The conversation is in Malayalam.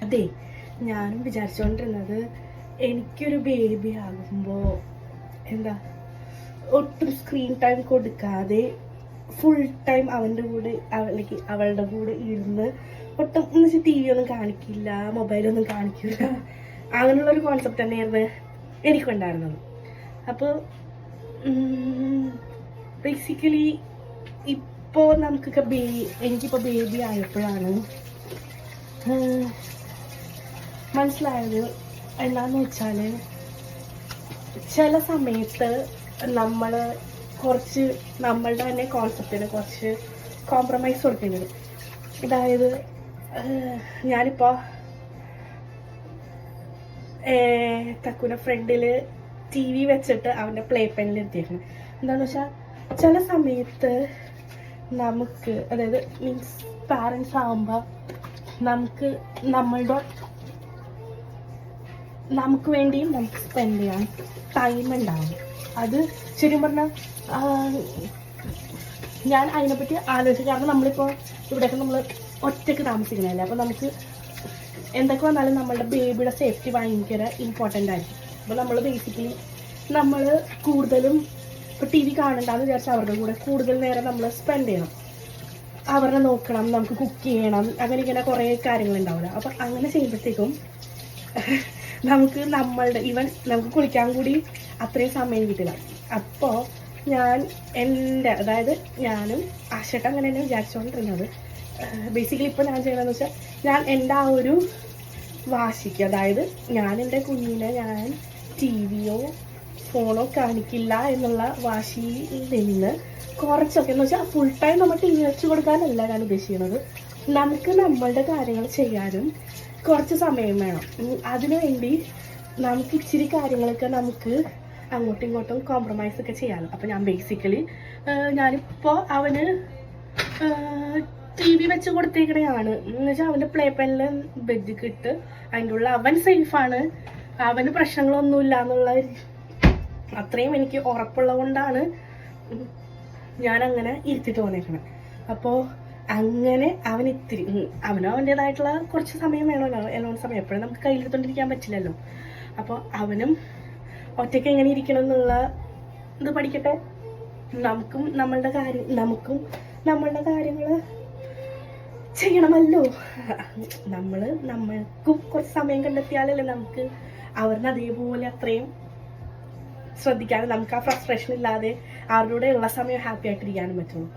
അതെ, ഞാനും വിചാരിച്ചുകൊണ്ടിരുന്നത് എനിക്കൊരു ബേബി ആകുമ്പോൾ എന്താ ഒട്ടും സ്ക്രീൻ ടൈം കൊടുക്കാതെ ഫുൾ ടൈം അവൻ്റെ കൂടെ അവളുടെ കൂടെ ഇരുന്ന് ഒട്ടും എന്ന് വെച്ചാൽ ടി വി ഒന്നും കാണിക്കില്ല, മൊബൈലൊന്നും കാണിക്കില്ല, അങ്ങനെയുള്ളൊരു കോൺസെപ്റ്റ് തന്നെയായിരുന്നു എനിക്കുണ്ടായിരുന്നത്. അപ്പോൾ ബേസിക്കലി ഇപ്പോൾ നമുക്കൊക്കെ എനിക്കിപ്പോൾ ബേബി ആയപ്പോഴാണ് മനസ്സിലായത് എന്താണെന്ന് വെച്ചാൽ ചില സമയത്ത് നമ്മൾ കുറച്ച് നമ്മളുടെ തന്നെ കോൺസെപ്റ്റിന് കുറച്ച് കോംപ്രമൈസ് കൊടുക്കേണ്ടത്. അതായത് ഞാനിപ്പോൾ തക്കുൻ്റെ ഫ്രണ്ടിൽ ടി വി വെച്ചിട്ട് അവൻ്റെ പ്ലേ പെനിൽ എത്തിയിരുന്നു. എന്താണെന്ന് വെച്ചാൽ ചില സമയത്ത് നമുക്ക്, അതായത് മീൻസ് പാരൻസ് ആകുമ്പോൾ നമുക്ക് നമുക്ക് വേണ്ടിയും നമുക്ക് സ്പെൻഡ് ചെയ്യാൻ ടൈം ഉണ്ടാവും. അത് ശരിക്കും പറഞ്ഞാൽ ഞാൻ അതിനെപ്പറ്റി ആലോചിച്ചു. കാരണം നമ്മളിപ്പോൾ ഇവിടെയൊക്കെ നമ്മൾ ഒറ്റയ്ക്ക് താമസിക്കണമല്ലേ, അപ്പോൾ നമുക്ക് എന്തൊക്കെ വന്നാലും നമ്മളുടെ ബേബിയുടെ സേഫ്റ്റി ഭയങ്കര ഇമ്പോർട്ടൻ്റ് ആയിരിക്കും. അപ്പോൾ നമ്മൾ ബേസിക്കലി നമ്മൾ കൂടുതലും ഇപ്പോൾ ടി വി കാണണ്ടെന്ന് വിചാരിച്ചാൽ അവരുടെ കൂടെ കൂടുതൽ നേരം നമ്മൾ സ്പെൻഡ് ചെയ്യണം, അവരെ നോക്കണം, നമുക്ക് കുക്ക് ചെയ്യണം, അങ്ങനെ ഇങ്ങനെ കുറേ കാര്യങ്ങളുണ്ടാവില്ല. അപ്പം അങ്ങനെ ചെയ്യുമ്പോഴത്തേക്കും നമുക്ക് നമുക്ക് കുളിക്കാൻ കൂടി അത്രയും സമയം കിട്ടില്ല. അപ്പോൾ അതായത് ഞാനും ആശേട്ട അങ്ങനെ തന്നെ വിചാരിച്ചുകൊണ്ടിരുന്നത്. ബേസിക്കലി ഇപ്പോൾ ഞാൻ ചെയ്യണമെന്ന് വെച്ചാൽ ഞാൻ എൻ്റെ ആ ഒരു വാശിക്ക്, അതായത് ഞാൻ എൻ്റെ കുഞ്ഞിനെ ഞാൻ ടി വിയോ ഫോണോ കാണിക്കില്ല എന്നുള്ള വാശിയിൽ നിന്ന് കുറച്ചൊക്കെ എന്ന് വെച്ചാൽ ഫുൾ ടൈം നമ്മൾ ടി വി വെച്ച് കൊടുക്കാനല്ല ഞാൻ ഉദ്ദേശിക്കുന്നത്. നമുക്ക് നമ്മളുടെ കാര്യങ്ങൾ ചെയ്യാനും കുറച്ച് സമയം വേണം. അതിനുവേണ്ടി നമുക്ക് ഇച്ചിരി കാര്യങ്ങളൊക്കെ നമുക്ക് അങ്ങോട്ടും ഇങ്ങോട്ടും കോംപ്രമൈസ് ഒക്കെ ചെയ്യാമല്ലോ. അപ്പോൾ ഞാൻ ബേസിക്കലി ഞാനിപ്പോൾ അവന് ടി വി വെച്ച് കൊടുത്തേക്കണെയാണ് എന്ന് വെച്ചാൽ അവൻ്റെ പ്ലേ പെനിൽ ബെഡൊക്കെ ഇട്ട് അതിൻ്റെ ഉള്ള അവൻ സേഫാണ്, അവന് പ്രശ്നങ്ങളൊന്നുമില്ല എന്നുള്ള അത്രയും എനിക്ക് ഉറപ്പുള്ളത് കൊണ്ടാണ് ഞാനങ്ങനെ ഇരുത്തിട്ട് വന്നേക്കണം. അപ്പോൾ അങ്ങനെ അവനും അവൻ്റേതായിട്ടുള്ള കുറച്ച് സമയം വേണമല്ലോ, എല്ലോണം സമയം എപ്പോഴും നമുക്ക് കയ്യിലെടുത്തോണ്ടിരിക്കാൻ പറ്റില്ലല്ലോ. അപ്പോൾ അവനും ഒറ്റയ്ക്ക് എങ്ങനെ ഇരിക്കണം എന്നുള്ള ഇത് പഠിക്കട്ടെ. നമുക്കും നമ്മളുടെ കാര്യങ്ങൾ ചെയ്യണമല്ലോ. നമ്മൾക്കും കുറച്ച് സമയം കണ്ടെത്തിയാലല്ലേ നമുക്ക് അവരുടെ അതേപോലെ അത്രയും ശ്രദ്ധിക്കാനും നമുക്ക് ആ ഫ്രസ്ട്രേഷൻ ഇല്ലാതെ അവരുടെ ഉള്ള സമയം ഹാപ്പി ആയിട്ടിരിക്കാനും പറ്റുള്ളൂ.